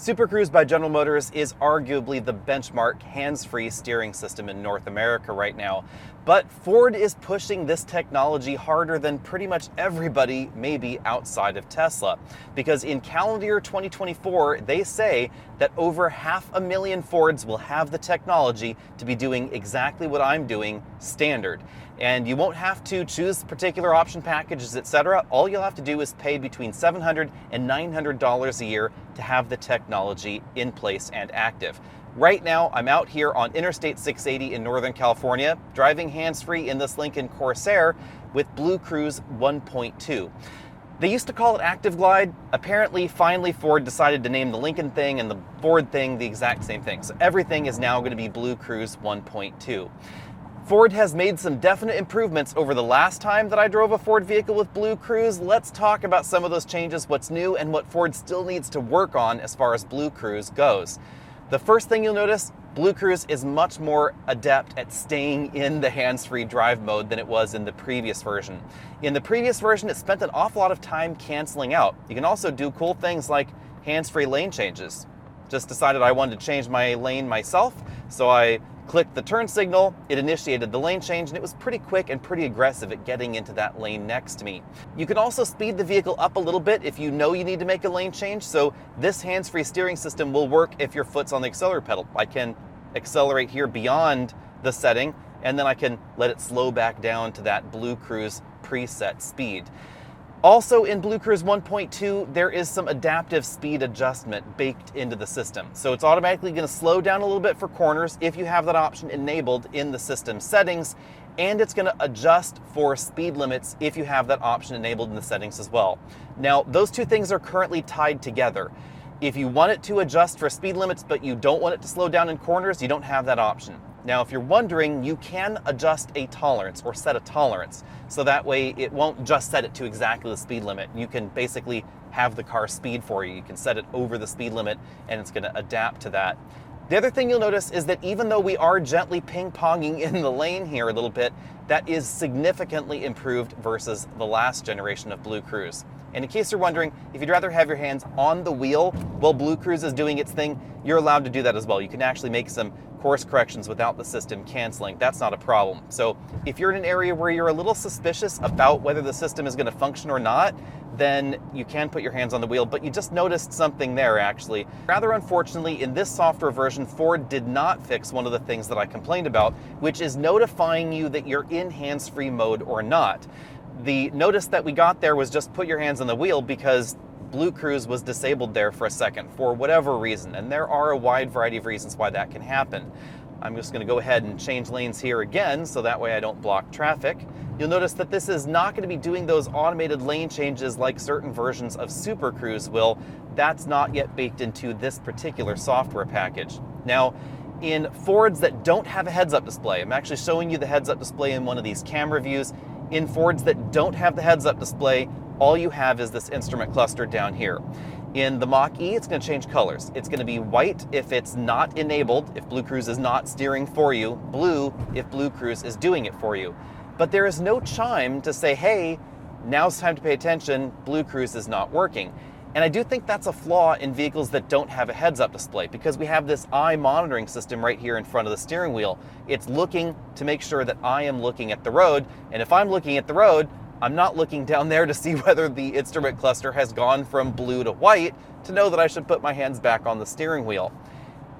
Super Cruise by General Motors is arguably the benchmark hands-free steering system in North America right now. But Ford is pushing this technology harder than pretty much everybody, maybe outside of Tesla. Because in calendar year 2024, they say that over 500,000 Fords will have the technology to be doing exactly what I'm doing standard. And you won't have to choose particular option packages, etc. All you'll have to do is pay between $700 and $900 a year to have the technology in place and active. Right now, I'm out here on Interstate 680 in Northern California, driving hands-free in this Lincoln Corsair with BlueCruise 1.2. They used to call it ActiveGlide. Apparently, finally, Ford decided to name the Lincoln thing and the Ford thing the exact same thing. So everything is now going to be BlueCruise 1.2. Ford has made some definite improvements over the last time that I drove a Ford vehicle with BlueCruise. Let's talk about some of those changes, what's new, and what Ford still needs to work on as far as BlueCruise goes. The first thing you'll notice, BlueCruise is much more adept at staying in the hands-free drive mode than it was in the previous version. In the previous version, it spent an awful lot of time canceling out. You can also do cool things like hands-free lane changes. Just decided I wanted to change my lane myself, so I clicked the turn signal, it initiated the lane change, and it was pretty quick and pretty aggressive at getting into that lane next to me. You can also speed the vehicle up a little bit if you know you need to make a lane change, so this hands-free steering system will work if your foot's on the accelerator pedal. I can accelerate here beyond the setting, and then I can let it slow back down to that BlueCruise preset speed. Also in BlueCruise 1.2, there is some adaptive speed adjustment baked into the system. So it's automatically going to slow down a little bit for corners if you have that option enabled in the system settings, and it's going to adjust for speed limits if you have that option enabled in the settings as well. Now, those two things are currently tied together. If you want it to adjust for speed limits, but you don't want it to slow down in corners, you don't have that option. Now, if you're wondering, you can adjust a tolerance or set a tolerance. So that way it won't just set it to exactly the speed limit. You can basically have the car speed for you. You can set it over the speed limit and it's going to adapt to that. The other thing you'll notice is that even though we are gently ping-ponging in the lane here a little bit, that is significantly improved versus the last generation of BlueCruise. And in case you're wondering, if you'd rather have your hands on the wheel while BlueCruise is doing its thing, you're allowed to do that as well. You can actually make some course corrections without the system canceling. That's not a problem. So if you're in an area where you're a little suspicious about whether the system is going to function or not, then you can put your hands on the wheel, but you just noticed something there actually. Rather unfortunately, in this software version, Ford did not fix one of the things that I complained about, which is notifying you that you're in hands-free mode or not. The notice that we got there was just put your hands on the wheel because BlueCruise was disabled there for a second for whatever reason, and there are a wide variety of reasons why that can happen. I'm just going to go ahead and change lanes here again so that way I don't block traffic. You'll notice that this is not going to be doing those automated lane changes like certain versions of Super Cruise will. That's not yet baked into this particular software package. Now, in Fords that don't have a heads-up display, I'm actually showing you the heads-up display in one of these camera views. In Fords that don't have the heads-up display, all you have is this instrument cluster down here. In the Mach-E, it's going to change colors. It's going to be white if it's not enabled, if BlueCruise is not steering for you, blue if BlueCruise is doing it for you. But there is no chime to say, hey, now's time to pay attention, BlueCruise is not working. And I do think that's a flaw in vehicles that don't have a heads-up display because we have this eye monitoring system right here in front of the steering wheel. It's looking to make sure that I am looking at the road, and if I'm looking at the road, I'm not looking down there to see whether the instrument cluster has gone from blue to white to know that I should put my hands back on the steering wheel.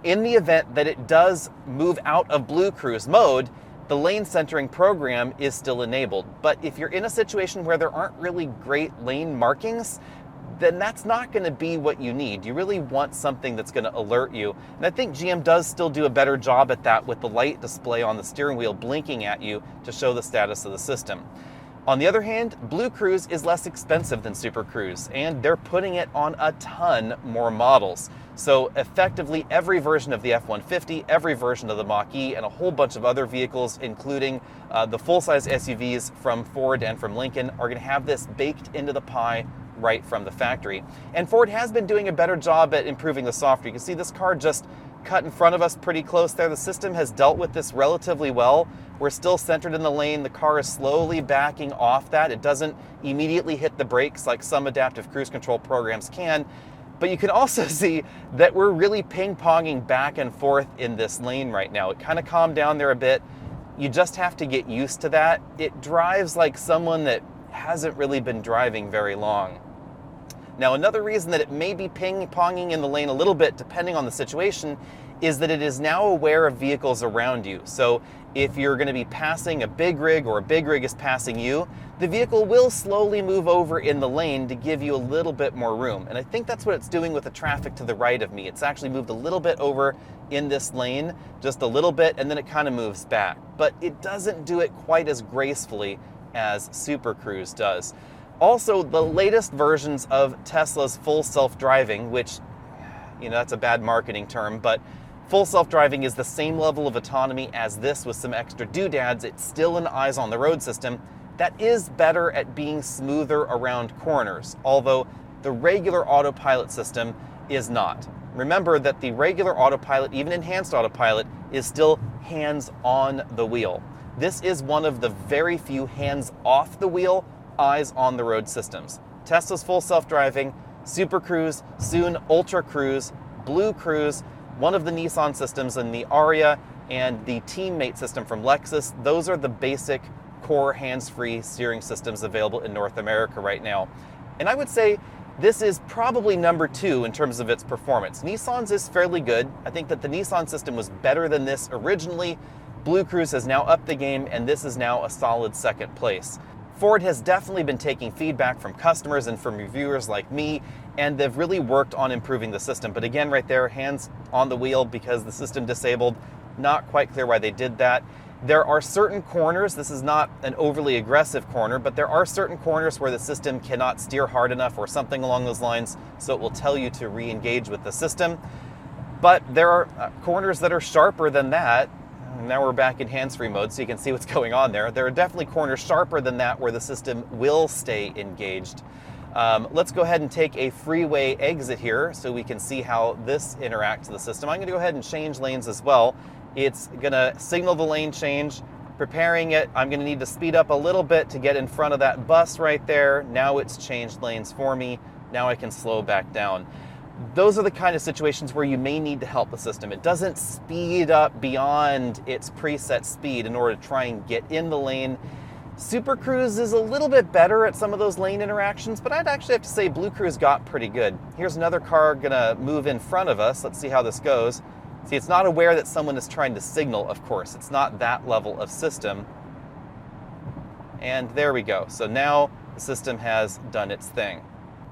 In the event that it does move out of BlueCruise mode, the lane centering program is still enabled. But if you're in a situation where there aren't really great lane markings, then that's not going to be what you need. You really want something that's going to alert you. And I think GM does still do a better job at that with the light display on the steering wheel blinking at you to show the status of the system. On the other hand, BlueCruise is less expensive than Super Cruise, and they're putting it on a ton more models. So effectively, every version of the F-150, every version of the Mach-E, and a whole bunch of other vehicles, including the full-size SUVs from Ford and from Lincoln, are going to have this baked into the pie right from the factory. And Ford has been doing a better job at improving the software. You can see this car just cut in front of us pretty close there. The system has dealt with this relatively well. We're still centered in the lane. The car is slowly backing off that. It doesn't immediately hit the brakes like some adaptive cruise control programs can. But you can also see that we're really ping-ponging back and forth in this lane right now. It kind of calmed down there a bit. You just have to get used to that. It drives like someone that hasn't really been driving very long. Now, another reason that it may be ping-ponging in the lane a little bit, depending on the situation, is that it is now aware of vehicles around you. So if you're going to be passing a big rig or a big rig is passing you, the vehicle will slowly move over in the lane to give you a little bit more room. And I think that's what it's doing with the traffic to the right of me. It's actually moved a little bit over in this lane, just a little bit, and then it kind of moves back. But it doesn't do it quite as gracefully as BlueCruise does. Also, the latest versions of Tesla's full self-driving, which, that's a bad marketing term, but full self-driving is the same level of autonomy as this with some extra doodads. It's still an eyes on the road system that is better at being smoother around corners, although the regular autopilot system is not. Remember that the regular autopilot, even enhanced autopilot, is still hands on the wheel. This is one of the very few hands off the wheel, eyes on the road systems. Tesla's full self-driving, BlueCruise, soon UltraCruise, BlueCruise, one of the Nissan systems in the Aria, and the Teammate system from Lexus. Those are the basic core hands-free steering systems available in North America right now. And I would say this is probably number 2 in terms of its performance. Nissan's is fairly good. I think that the Nissan system was better than this originally. BlueCruise has now upped the game, and this is now a solid second place. Ford has definitely been taking feedback from customers and from reviewers like me, and they've really worked on improving the system. But again, right there, hands on the wheel because the system disabled. Not quite clear why they did that. There are certain corners, this is not an overly aggressive corner, but there are certain corners where the system cannot steer hard enough or something along those lines, so it will tell you to re-engage with the system. But there are corners that are sharper than that. Now we're back in hands-free mode so you can see what's going on there. There are definitely corners sharper than that where the system will stay engaged. Let's go ahead and take a freeway exit here so we can see how this interacts with the system. I'm going to go ahead and change lanes as well. It's going to signal the lane change, preparing it. I'm going to need to speed up a little bit to get in front of that bus right there. Now it's changed lanes for me. Now I can slow back down. Those are the kind of situations where you may need to help the system. It doesn't speed up beyond its preset speed in order to try and get in the lane. BlueCruise is a little bit better at some of those lane interactions, but I'd actually have to say BlueCruise got pretty good. Here's another car gonna move in front of us. Let's see how this goes. See, it's not aware that someone is trying to signal, of course. It's not that level of system. And there we go. So now the system has done its thing.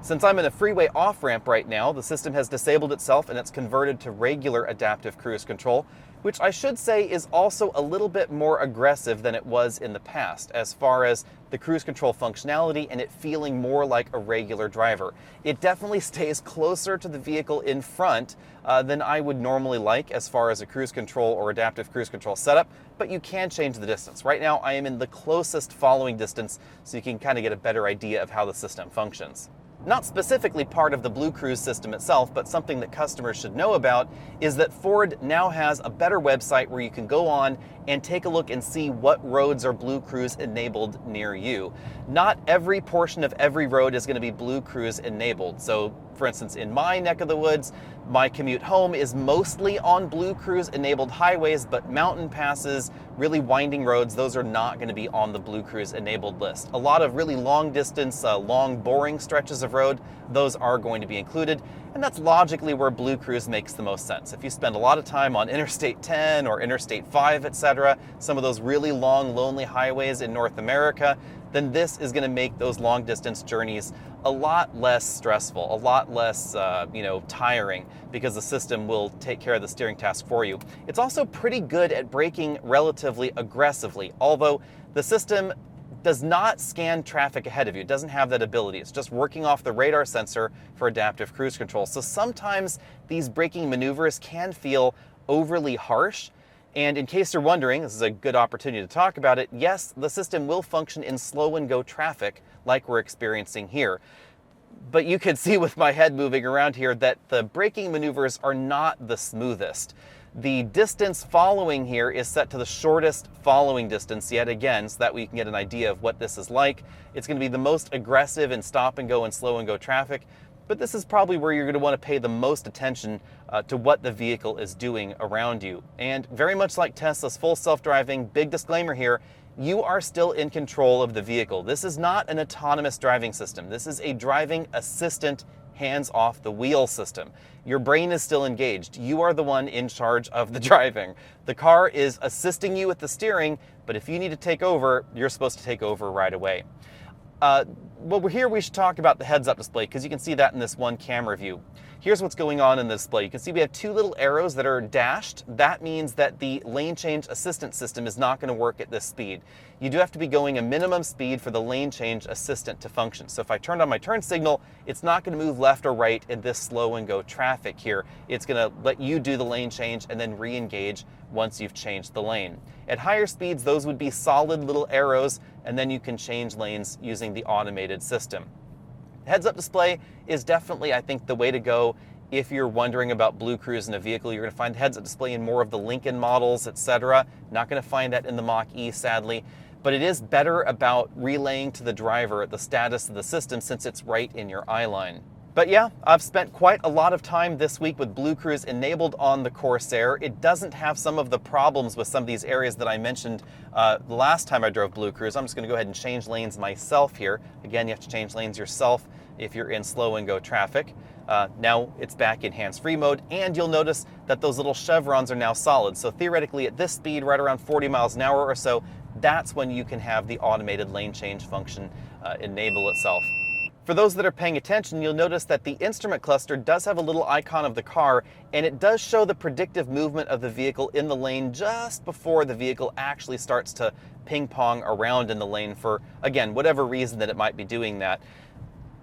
Since I'm in a freeway off-ramp right now, the system has disabled itself and it's converted to regular adaptive cruise control, which I should say is also a little bit more aggressive than it was in the past as far as the cruise control functionality and it feeling more like a regular driver. It definitely stays closer to the vehicle in front than I would normally like as far as a cruise control or adaptive cruise control setup, but you can change the distance. Right now I am in the closest following distance so you can kind of get a better idea of how the system functions. Not specifically part of the BlueCruise system itself, but something that customers should know about is that Ford now has a better website where you can go on and take a look and see what roads are BlueCruise enabled near you. Not every portion of every road is going to be BlueCruise enabled. So, for instance, in my neck of the woods, my commute home is mostly on BlueCruise enabled highways, but mountain passes, really winding roads, those are not going to be on the BlueCruise enabled list. A lot of really long distance, long boring stretches of road, those are going to be included, and that's logically where BlueCruise makes the most sense. If you spend a lot of time on Interstate 10 or Interstate 5, etc., some of those really long, lonely highways in North America, then this is going to make those long distance journeys a lot less stressful, a lot less tiring, because the system will take care of the steering task for you. It's also pretty good at braking relatively aggressively, although the system does not scan traffic ahead of you. It doesn't have that ability. It's just working off the radar sensor for adaptive cruise control. So sometimes these braking maneuvers can feel overly harsh. And in case you're wondering, this is a good opportunity to talk about it. Yes, the system will function in slow and go traffic like we're experiencing here. But you can see with my head moving around here that the braking maneuvers are not the smoothest. The distance following here is set to the shortest following distance yet again, so that we can get an idea of what this is like. It's going to be the most aggressive in stop and go and slow and go traffic. but this is probably where you're going to want to pay the most attention to what the vehicle is doing around you. And very much like Tesla's full self-driving, big disclaimer here, you are still in control of the vehicle. This is not an autonomous driving system. This is a driving assistant, hands off the wheel system. Your brain is still engaged. You are the one in charge of the driving. The car is assisting you with the steering, but if you need to take over, you're supposed to take over right away. Well, here we should talk about the heads-up display, because you can see that in this one camera view. Here's what's going on in the display. You can see we have two little arrows that are dashed. That means that the lane change assistant system is not going to work at this speed. You do have to be going a minimum speed for the lane change assistant to function. So if I turned on my turn signal, it's not going to move left or right in this slow and go traffic here. It's going to let you do the lane change and then re-engage once you've changed the lane. At higher speeds, those would be solid little arrows, and then you can change lanes using the automated system. Heads-up display is definitely, I think, the way to go if you're wondering about BlueCruise in a vehicle. You're going to find the heads-up display in more of the Lincoln models, etc. Not going to find that in the Mach-E, sadly. But it is better about relaying to the driver the status of the system since it's right in your eye line. But yeah, I've spent quite a lot of time this week with BlueCruise enabled on the Corsair. It doesn't have some of the problems with some of these areas that I mentioned the last time I drove BlueCruise. I'm just going to go ahead and change lanes myself here. Again, you have to change lanes yourself if you're in slow and go traffic. Now it's back in hands-free mode, and you'll notice that those little chevrons are now solid. So theoretically at this speed, right around 40 miles an hour or so, that's when you can have the automated lane change function enable itself. For those that are paying attention, you'll notice that the instrument cluster does have a little icon of the car, and it does show the predictive movement of the vehicle in the lane just before the vehicle actually starts to ping-pong around in the lane for, again, whatever reason that it might be doing that.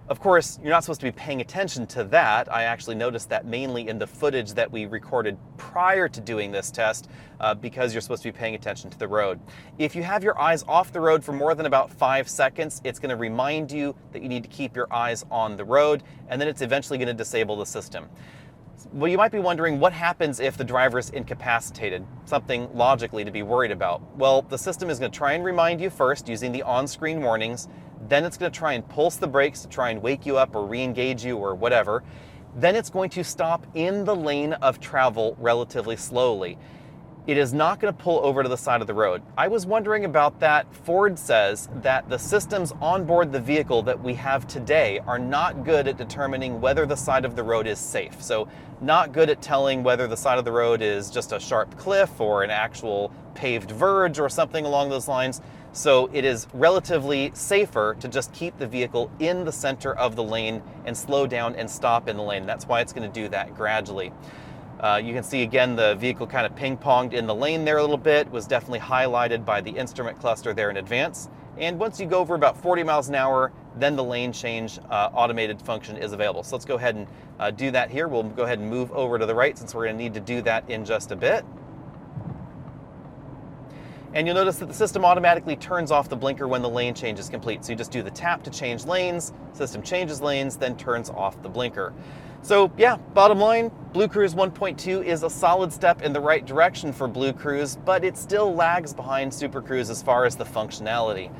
Of course, you're not supposed to be paying attention to that. I actually noticed that mainly in the footage that we recorded prior to doing this test because you're supposed to be paying attention to the road. If you have your eyes off the road for more than about 5 seconds, it's going to remind you that you need to keep your eyes on the road, and then it's eventually going to disable the system. Well, you might be wondering what happens if the driver is incapacitated, something logically to be worried about. Well, the system is going to try and remind you first using the on-screen warnings. Then it's going to try and pulse the brakes to try and wake you up or re-engage you or whatever. Then it's going to stop in the lane of travel relatively slowly. It is not going to pull over to the side of the road. I was wondering about that. Ford says that the systems on board the vehicle that we have today are not good at determining whether the side of the road is safe. So not good at telling whether the side of the road is just a sharp cliff or an actual paved verge or something along those lines. So it is relatively safer to just keep the vehicle in the center of the lane and slow down and stop in the lane. That's why it's going to do that gradually. You can see again the vehicle kind of ping-ponged in the lane there a little bit, was definitely highlighted by the instrument cluster there in advance. And once you go over about 40 miles an hour, then the lane change automated function is available. So let's go ahead and do that here. We'll go ahead and move over to the right since we're going to need to do that in just a bit. And you'll notice that the system automatically turns off the blinker when the lane change is complete. So you just do the tap to change lanes, system changes lanes, then turns off the blinker. So yeah, bottom line, BlueCruise 1.2 is a solid step in the right direction for BlueCruise, but it still lags behind Super Cruise as far as the functionality.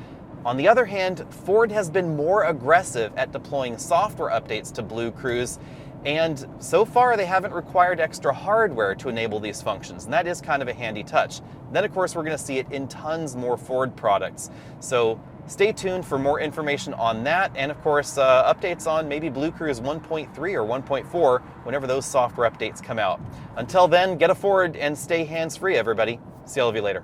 On the other hand, Ford has been more aggressive at deploying software updates to BlueCruise, and so far they haven't required extra hardware to enable these functions, and that is kind of a handy touch. Then of course we're going to see it in tons more Ford products. So stay tuned for more information on that, and of course updates on maybe BlueCruise 1.3 or 1.4 whenever those software updates come out. Until then, get a Ford and stay hands-free, everybody. See all of you later.